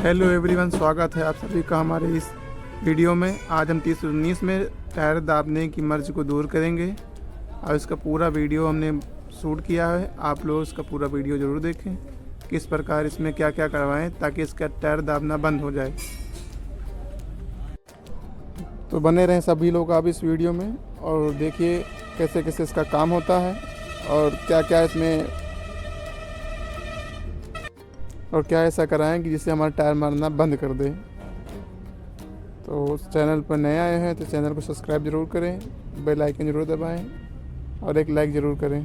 Hello everyone, स्वागत है आप सभी का हमारे इस वीडियो में। आज हम 319 में टायर दाबने की मर्ज को दूर करेंगे और इसका पूरा वीडियो हमने शूट किया है। आप लोग इसका पूरा वीडियो ज़रूर देखें, किस प्रकार इसमें क्या क्या करवाएं ताकि इसका टायर दाबना बंद हो जाए। तो बने रहें सभी लोग आप इस वीडियो में और देखिए कैसे कैसे इसका काम होता है और क्या क्या इसमें और क्या ऐसा कराएं कि जिससे हमारा टायर मारना बंद कर दे। तो उस चैनल पर नए आए हैं तो चैनल को सब्सक्राइब ज़रूर करें, बेल आइकन ज़रूर दबाएं और एक लाइक ज़रूर करें।